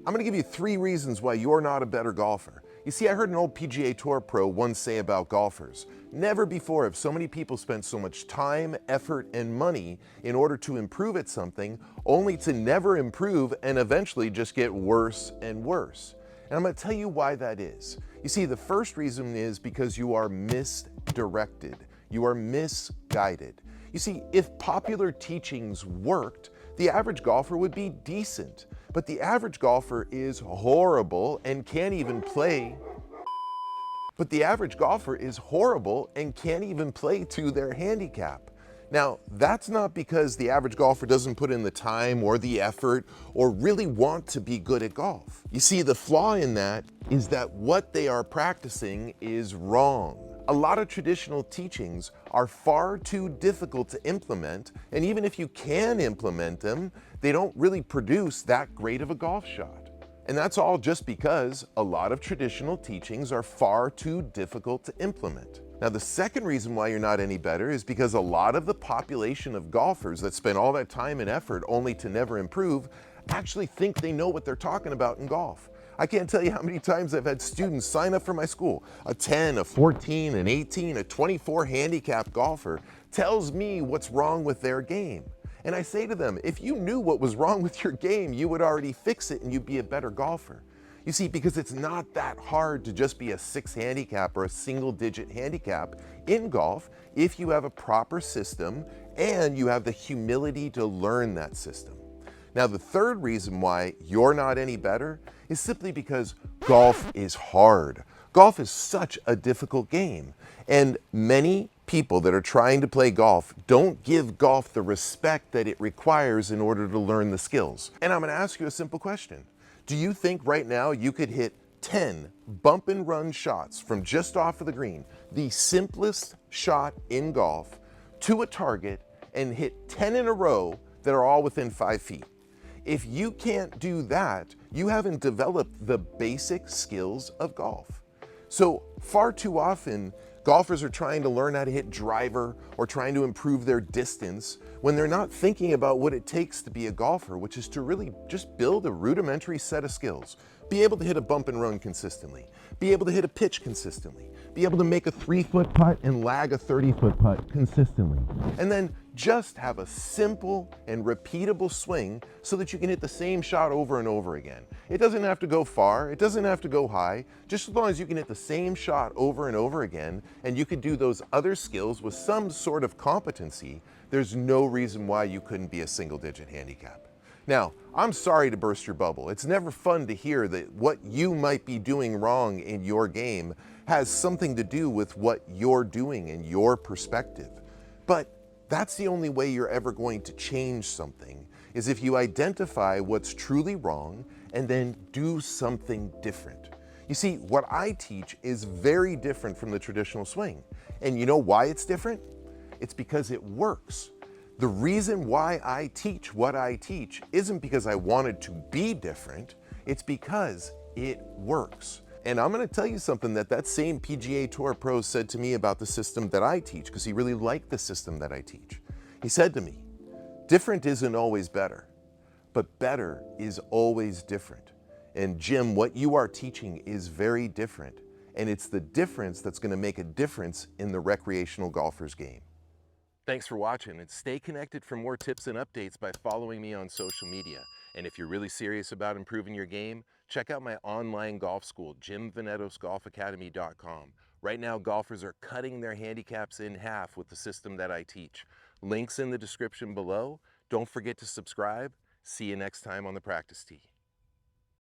I'm going to give you 3 reasons why you're not a better golfer. You see, I heard an old PGA Tour pro once say about golfers, never before have so many people spent so much time, effort, and money in order to improve at something, only to never improve and eventually just get worse and worse. And I'm going to tell you why that is. You see, the first reason is because you are misdirected. You are misguided. You see, if popular teachings worked, the average golfer would be decent. But the average golfer is horrible and can't even play. But the average golfer is horrible and can't even play to their handicap. Now, that's not because the average golfer doesn't put in the time or the effort or really want to be good at golf. You see, the flaw in that is that what they are practicing is wrong. A lot of traditional teachings are far too difficult to implement, and even if you can implement them, they don't really produce that great of a golf shot. And that's all just because a lot of traditional teachings are far too difficult to implement. Now, the second reason why you're not any better is because a lot of the population of golfers that spend all that time and effort only to never improve actually think they know what they're talking about in golf. I can't tell you how many times I've had students sign up for my school. A 10, a 14, an 18, a 24 handicap golfer tells me what's wrong with their game. And I say to them, if you knew what was wrong with your game, you would already fix it and you'd be a better golfer. You see, because it's not that hard to just be a 6 handicap or a single-digit handicap in golf if you have a proper system and you have the humility to learn that system. Now, the third reason why you're not any better is simply because golf is hard. Golf is such a difficult game, and many people that are trying to play golf don't give golf the respect that it requires in order to learn the skills. And I'm going to ask you a simple question. Do you think right now you could hit 10 bump and run shots from just off of the green, the simplest shot in golf, to a target and hit 10 in a row that are all within 5 feet? If you can't do that, you haven't developed the basic skills of golf. So far too often, golfers are trying to learn how to hit driver or trying to improve their distance when they're not thinking about what it takes to be a golfer, which is to really just build a rudimentary set of skills. Be able to hit a bump and run consistently. Be able to hit a pitch consistently. Be able to make a 3-foot putt and lag a 30-foot putt consistently. And then just have a simple and repeatable swing so that you can hit the same shot over and over again. It doesn't have to go far, it doesn't have to go high, just as long as you can hit the same shot over and over again, and you could do those other skills with some sort of competency, there's no reason why you couldn't be a single-digit handicap. Now, I'm sorry to burst your bubble. It's never fun to hear that what you might be doing wrong in your game has something to do with what you're doing and your perspective. But that's the only way you're ever going to change something, is if you identify what's truly wrong and then do something different. You see, what I teach is very different from the traditional swing. And you know why it's different? It's because it works. The reason why I teach what I teach isn't because I wanted to be different, it's because it works. And I'm going to tell you something that same PGA Tour pro said to me about the system that I teach, because he really liked the system that I teach. He said to me, different isn't always better, but better is always different. And Jim, what you are teaching is very different, and it's the difference that's going to make a difference in the recreational golfer's game. Thanks for watching, and stay connected for more tips and updates by following me on social media. And if you're really serious about improving your game, check out my online golf school, JimVenetosGolfAcademy.com. Right now, golfers are cutting their handicaps in half with the system that I teach. Links in the description below. Don't forget to subscribe. See you next time on the practice tee.